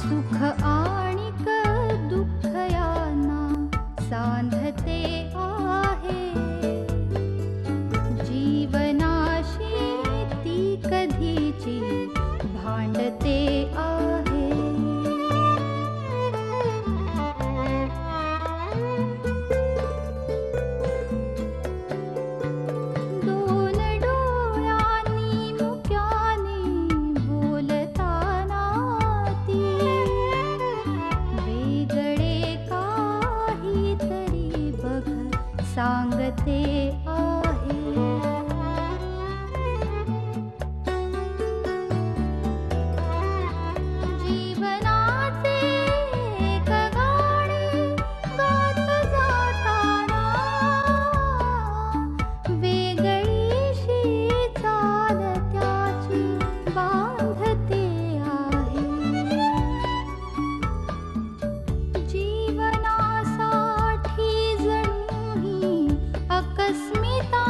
सुख आणिक दुःख यांना सांधते आहे, जीवनाशी ती कधीची भांडते आहे। दोन डोळ्यांनी मुक्याने बोलताना ती वेगळे काहीतरी बघ सांगते आहे। जीवनाचे एक गाणे गात जाताना वेगळीशी चाल त्याची बांधते आहे। जीवनासाठी जणू ही अकस्मिता,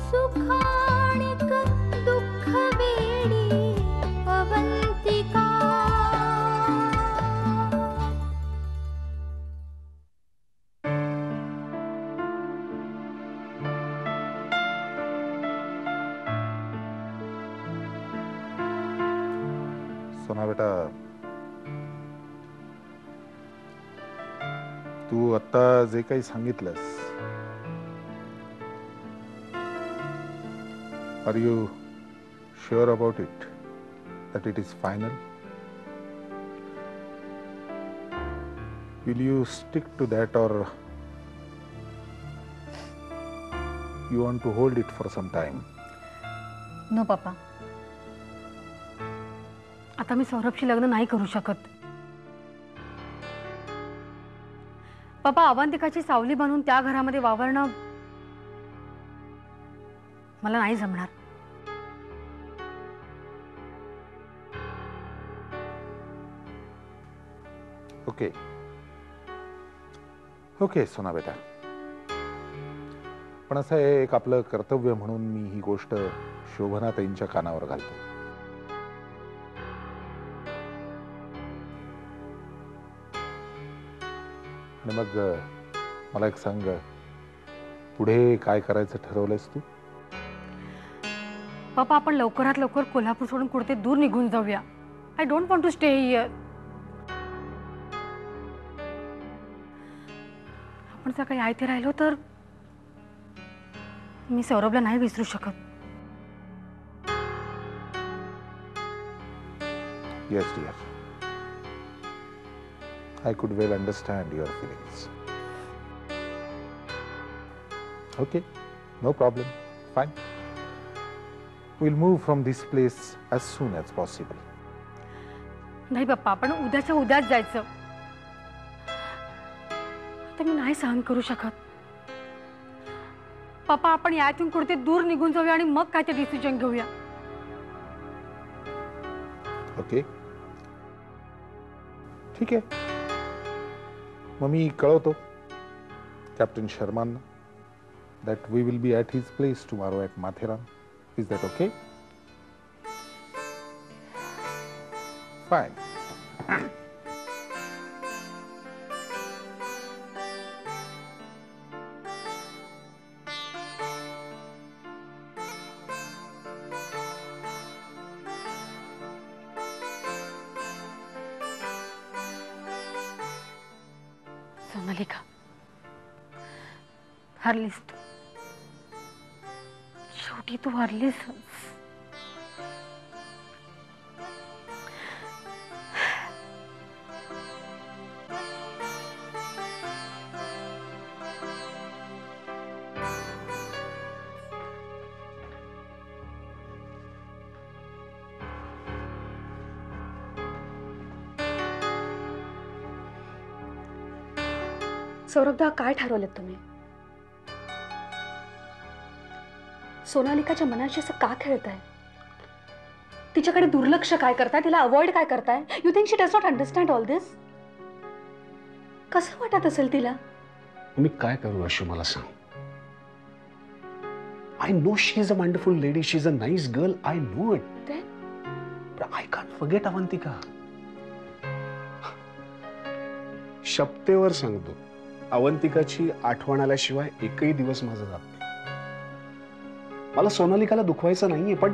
सुखाणिक दुःख वेडी अवंतिका। सोना बेटा, तू आता जे काही सांगितलंस, are you sure about it that it is final? Will you stick to that, or you want to hold it for some time? No पापा, आता मी सौरभशी लग्न नाही करू शकत। पापा, अवंतिकाची सावली बनून त्या घरामध्ये वावरणं मला नाही जमणार। ओके ओके सोना बेटा, पण असं आहे, एक आपलं कर्तव्य म्हणून मी ही गोष्ट शोभनाताईंच्या कानावर घालतो। आणि मग मला एक सांग, पुढे काय करायचं ठरवलंयस तू? पापा, आपण लवकरात लवकर कोल्हापूर सोडून कुठे दूर निघून जाऊया। I don't want to stay here. आपण जर काही आयते राहिलो तर मी सौरभला नाही विसरू शकत। Yes, dear. I could well understand your feelings. Okay, no problem. Fine. We'll move from this place as soon as possible. नाही पप्पा, आपण उद्याच्या उद्याच जायचं। आता मी नाही सहन करू शकत। पप्पा, आपण यातून कुठे दूर निघून जाऊया आणि मग काय ते डिसिजन घेऊया। ओके, ठीक आहे। मग मी कळवतो captain शर्मांना that we will be at his place tomorrow at Matheran. Is that okay? Fine. Sonalika, हरलीस तू, शेवटी तू हरलीस। सौरभदा, काय ठरवलं तुम्ही? सोनालिकाच्या मनाशी असं का खेळताय? तिच्याकडे दुर्लक्ष काय करताय? तिला अवॉइड काय करताय? You think she does not understand all this? कसं वाटत असेल तिला? मी काय करू अशू, मला सांग। I know she is a wonderful lady. She is a nice girl. I know it. Then But I can't forget Avantika. शपथेवर सांगतो, अवंतिकाची आठवण आल्याशिवाय एकही दिवस माझा जात नाही. मला सोनालिकाला दुखवायचं नाहीये, पण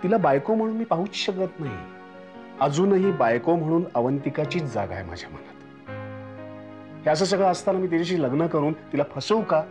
तिला बायको म्हणून मी पाहूच शकत नाही. अजूनही बायको म्हणून अवंतिकाचीच जागा आहे माझ्या मनात. हे असं सगळं असताना मी तिच्याशी लग्न करून तिला फसवू का?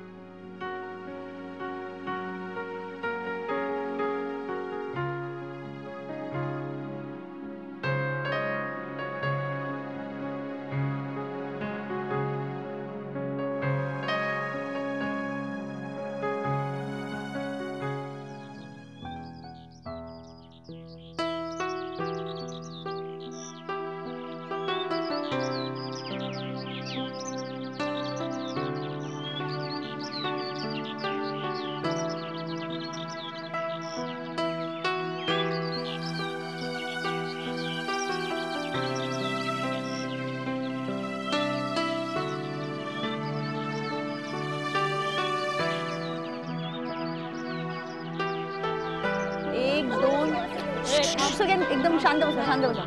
एकदम शांत बसा, शांत बसा.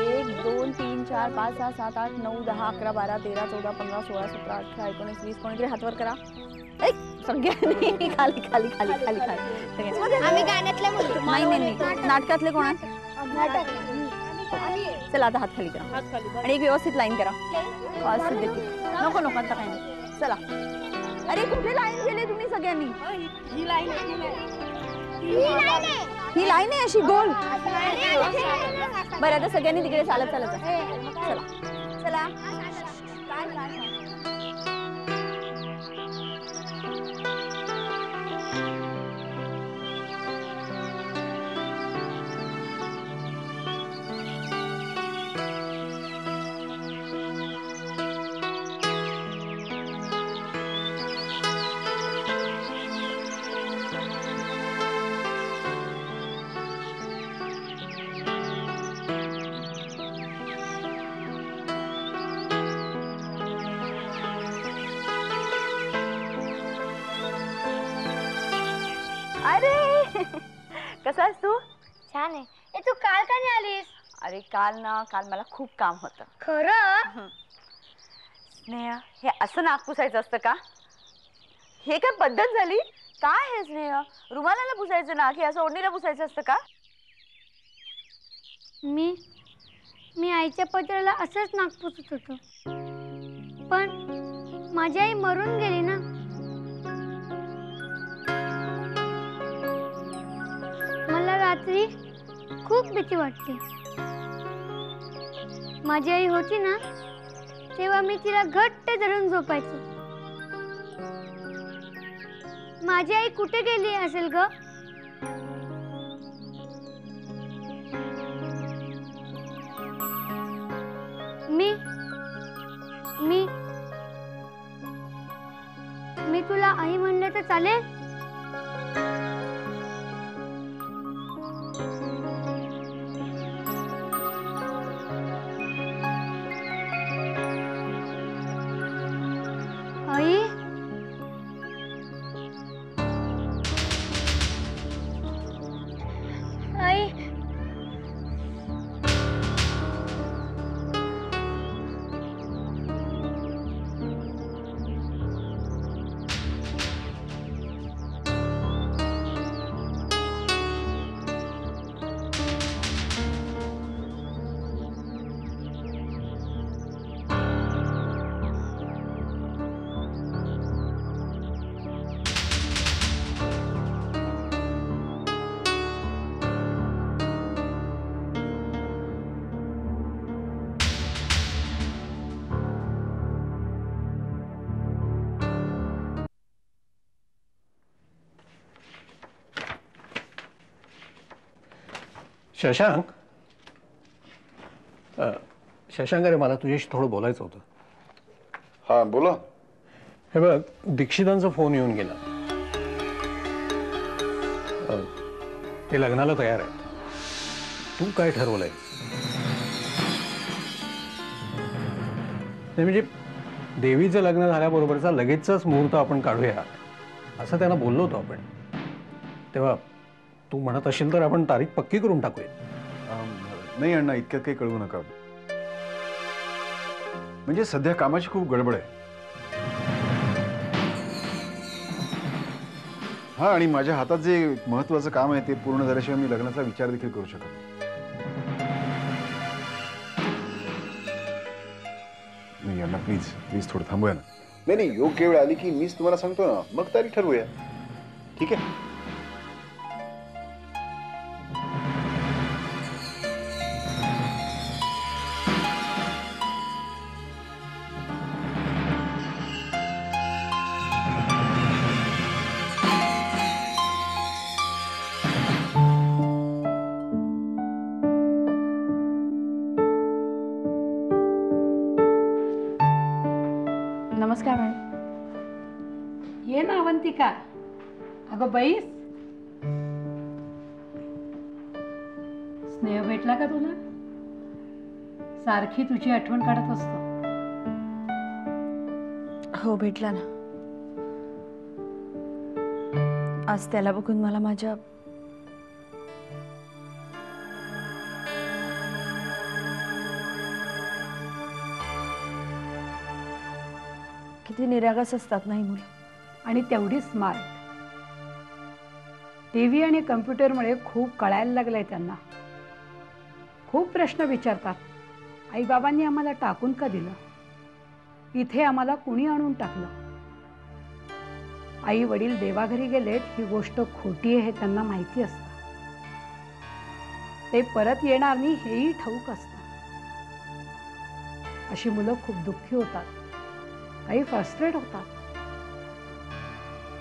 1 2 3 4 5 6 7 8 9 10 11 12 13 14 15 16 17 18 19 20 कोणीतरी हात वर करा. सगळ्यांनी खाली खाली खाली खाली खाली. आम्ही गाण्यातल्या मुली. नाही नाही नाही, नाटकातले कोण आहेत? चला आता हात खाली करा आणि एक व्यवस्थित लाईन करा. नको नको आता काही नाही. चला. अरे कुठे लाईन केले तुम्ही सगळ्यांनी? ही लाईन आहे अशी गोल. बरं आता सगळ्यांनी तिकडे चालत चालत जा. चला चला. अरे कसा आहेस तू? छान आहे. तू काल का नाही आलीस? अरे काल मला खूप काम होतं. खरं? स्नेहा, हे असं नाक पुसायचं असतं का? हे काय पद्धत झाली? काय हे स्नेहा? रुमालाला पुसायचं नाक, हे असं ओढणीला पुसायचं असतं का? मी आईच्या पत्राला असंच नाक पुसत होतो, पण माझी आई मरून गेली ना. मला रात्री खूप भीती वाटते. माझी आई होती ना, तेव्हा मी तिला घट्ट धरून झोपायचो. माझी आई कुठे गेली असेल ग? मी तुला आई म्हणलं तर चालेल? आई, आई, शशांक, शशांक, अरे मला तुझ्याशी थोडं बोलायचं होतं. हा बोला. हे बघ, दीक्षितांचा फोन येऊन गेला. ते लग्नाला तयार आहे. तू काय ठरवलंय? म्हणजे देवीचं लग्न झाल्याबरोबरचा लगेचच मुहूर्त आपण काढूया असं त्यांना बोललो होतो आपण. तेव्हा तू म्हणत असेल तर आपण तारीख पक्की करून टाकूया. नाही अण्णा, इतक्यात काही कळवू नका. म्हणजे सध्या कामाची खूप गडबड आहे. हा, आणि माझ्या हातात जे महत्वाचं काम आहे ते पूर्ण झाल्याशिवाय मी लग्नाचा विचार देखील करू शकत नाही. अण्णा प्लीज प्लीज थोडं थांबूया ना. नाही नाही, योग्य वेळ आली की मीच तुम्हाला सांगतो ना, मग तारीख ठरवूया. ठीक आहे. नमस्कार मॅडम. ये ना अवंतिका. अगं बैस. स्नेह भेटला का तुला? सारखी तुझी आठवण काढत असतो. हो, भेटला ना. आज त्याला बघून मला माझ्या किती निरागस असतात नाही मुलं. आणि तेवढी स्मार्ट. टीव्ही आणि कम्प्युटरमुळे खूप कळायला लागलंय त्यांना. खूप प्रश्न विचारतात. आईबाबांनी आम्हाला टाकून का दिलं? इथे आम्हाला कुणी आणून टाकलं? आई वडील देवाघरी गेलेत ही गोष्ट खोटी आहे हे त्यांना माहिती असतं. ते परत येणार नाही हेही ठाऊक असतं. अशी मुलं खूप दुःखी होतात, काही फ्रस्ट्रेट होतात.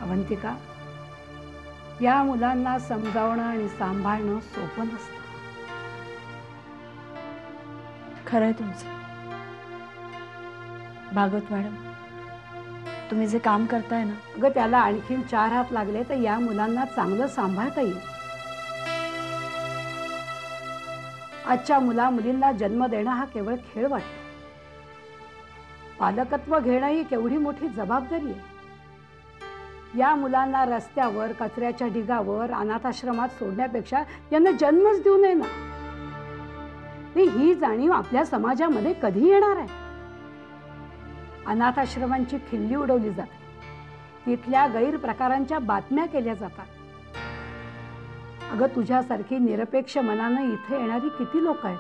अवंतिका, या मुलांना समजावणं आणि सांभाळणं सोपं नसतं. खरंय तुमचं. भागवत मॅडम, तुम्ही जे काम करताय ना, अगं त्याला आणखीन 4 हात लागले तर या मुलांना चांगलं सांभाळता येईल. आजच्या मुलींना जन्म देणं हा केवळ खेळ वाटतो. पालकत्व घेणं ही केवढी मोठी जबाबदारी आहे. या मुलांना रस्त्यावर, कचऱ्याच्या ढिगावर, अनाथाश्रमात सोडण्यापेक्षा यांना जन्मच देऊ नये ना. ही जाणीव आपल्या समाजामध्ये कधी येणार आहे? अनाथाश्रमांची खिल्ली उडवली जाते. तिथल्या गैरप्रकारांच्या बातम्या केल्या जातात. अगं तुझ्यासारखी निरपेक्ष मनानं इथे येणारी किती लोक आहेत.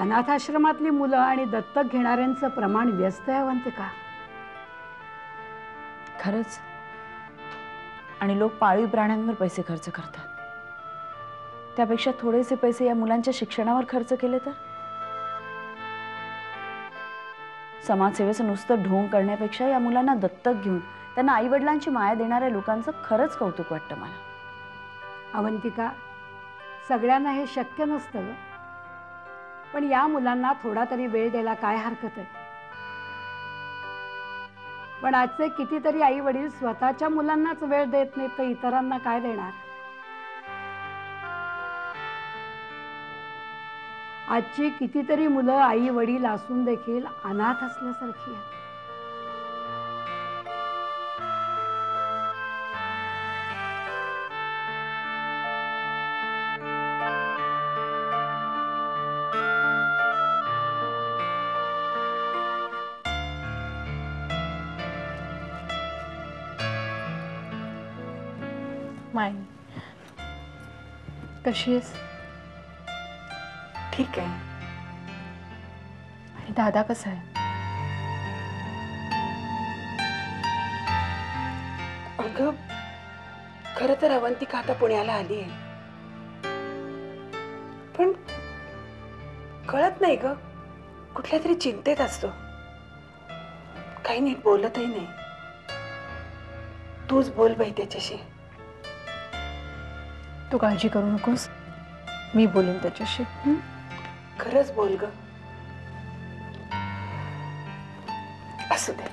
अनाथाश्रमातली मुलं आणि दत्तक घेणाऱ्यांचं प्रमाण व्यस्त आहे अवंतिका. खरंच. आणि लोक पाळीव प्राण्यांवर पैसे खर्च करतात. त्यापेक्षा थोडेसे पैसे या मुलांच्या शिक्षणावर खर्च केले तर? समाजसेवेचं नुसतं ढोंग करण्यापेक्षा या मुलांना दत्तक घेऊन त्यांना आई वडिलांची माया देणाऱ्या लोकांचं खरंच कौतुक वाटतं मला. अवंतिका, सगळ्यांना हे शक्य नसतं ग. पण या मुलांना थोडा तरी वेळ द्यायला काय हरकत आहे? पण आजचे कितीतरी आई वडील स्वतःच्या मुलांनाच वेळ देत नाहीत तर इतरांना काय देणार? आजची कितीतरी मुलं आई वडील असून देखील अनाथ असल्यासारखी आहेत. माय, कशी आहेस? ठीक आहे. आणि दादा कसा आहे? अगं, खरं तर अवंतिका आता पुण्याला आली आहे, पण कळत नाही ग, कुठल्या तरी चिंतेत असतो. काही नीट बोलतही नाही. तूच बोल बाई त्याच्याशी. तू काळजी करू नकोस, मी बोलेन त्याच्याशी. खरंच बोल ग. असू दे.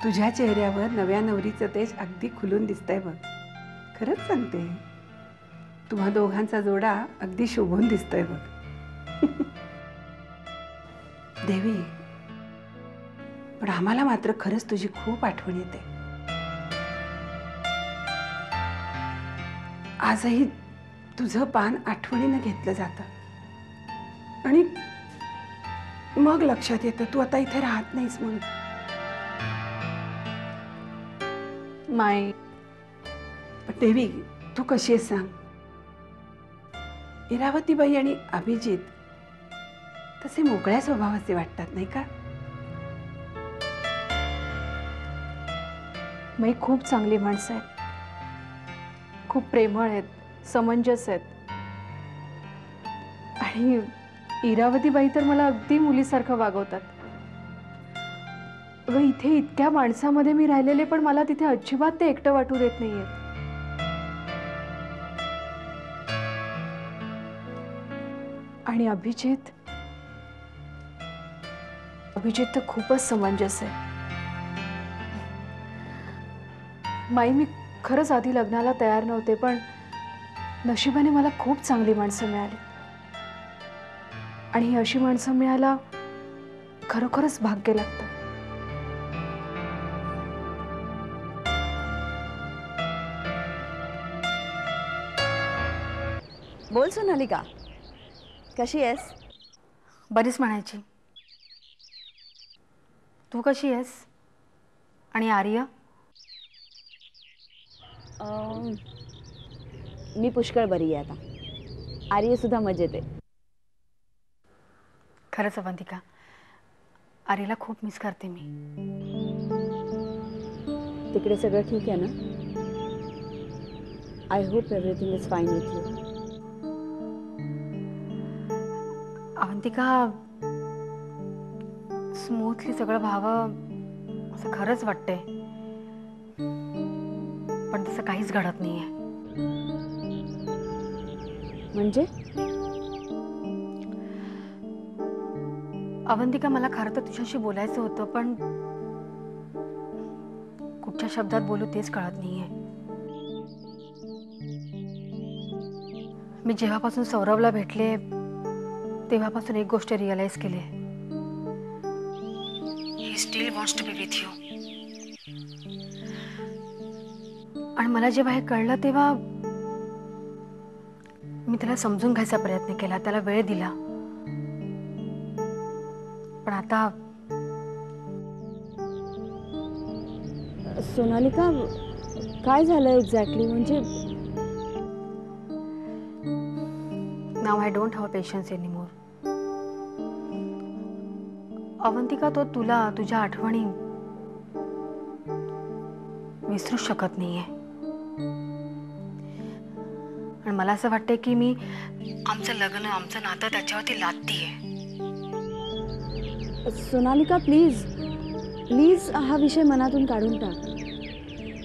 तुझ्या चेहऱ्यावर नव्या नवरीचं तेज अगदी खुलून दिसतंय बघ. खरंच सांगते, तुम्हा दोघांचा जोडा अगदी शोभून दिसतोय बघ. देवी, पण आम्हाला मात्र खरंच तुझी खूप आठवण येते. आजही तुझं पान आठवणीनं घेतलं जातं आणि मग लक्षात येतं तू आता इथे राहत नाहीस म्हणून. माई देवी, तू कशी आहेस सांग? इरावतीबाई आणि अभिजित तसे मोकळ्या स्वभावाचे वाटतात नाही का? माई खूप चांगली माणसं आहेत, खूप प्रेमळ आहेत, समंजस आहेत. आणि इरावतीबाई तर मला अगदी मुलीसारखं वागवतात. अगं इथे इतक्या माणसामध्ये मी राहिलेले पण मला तिथे अजिबात ते एकटं वाटू देत नाहीयेत. आणि अभिजित तर खूपच समंजस आहे. माई मी खरंच आधी लग्नाला तयार नव्हते पण नशिबाने मला खूप चांगली माणसं मिळाली आणि ही अशी माणसं मिळायला खरोखरच भाग्य लागतं. बोल सोनालिका, कशी आहेस? बरीच म्हणायची. तू कशी आहेस? आणि आर्य? मी पुष्कळ बरी आहे आता. आर्य सुद्धा मजेत आहे. खरंच अवंतिका, आर्यला खूप मिस करते मी. तिकडे सगळं ठीक आहे ना? I hope everything is fine with you. Avantika, smoothly सगळं व्हावं असं खरंच वाटतंय पण तसं काहीच घडत नाहीये. म्हणजे? अवंतिका, मला खरं तर तुझ्याशी बोलायचं होतं पण कुठच्या शब्दात बोलू तेच कळत नाहीये. मी जेव्हापासून सौरभला भेटले तेव्हापासून एक गोष्ट रिअलाइज केली. He still wants to be with you. आणि मला जेव्हा हे कळलं तेव्हा मी त्याला समजून घ्यायचा प्रयत्न केला, त्याला वेळ दिला. पण आता सोनालिका, काय झालं एक्झॅक्टली? म्हणजे now I don't have patience anymore. Avantika, तो तुला तुझ्या आठवणी विसरू शकत नाहीये. आणि मला असं वाटतंय की मी आमचं लग्न, आमचं नातं त्याच्यावरती लादतीये. सोनालिका, प्लीज प्लीज हा विषय मनातून काढून टाक.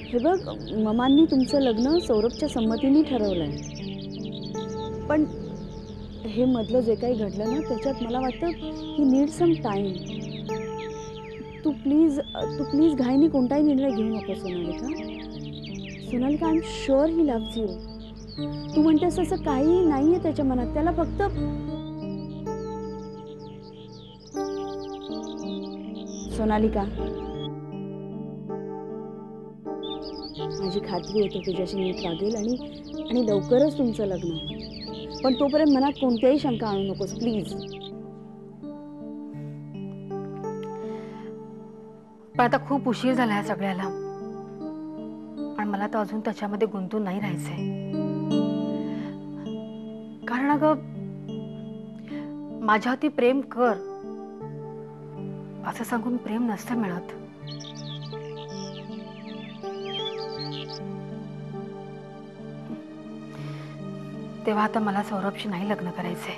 हे बघ, ममांनी तुमचं लग्न सौरभच्या संमतीने ठरवलंय. पण हे मधलं जे काही घडलं ना त्याच्यात मला वाटतं ही नीड सम टाइम. तू प्लीज घाईने कोणताही निर्णय घेऊ नको Sonalika. Sonalika, I am sure he loves you. तू म्हणतेस असं काही नाहीये त्याच्या मनात. त्याला फक्त सोनालिका, माझी खात्री आहे तो तुझ्याशी नीट वागेल आणि लवकरच तुमचं लग्न आहे. पण तोपर्यंत मनात कोणत्याही शंका आणू नकोस प्लीज. पण आता खूप उशीर झाला या सगळ्याला आणि मला तर अजून त्याच्यामध्ये गुंतून नाही राहायचंय. कारण अगं माझ्यावरती प्रेम कर असं सांगून प्रेम नसतं मिळत. तेव्हा आता मला सौरभशी नाही लग्न करायचंय.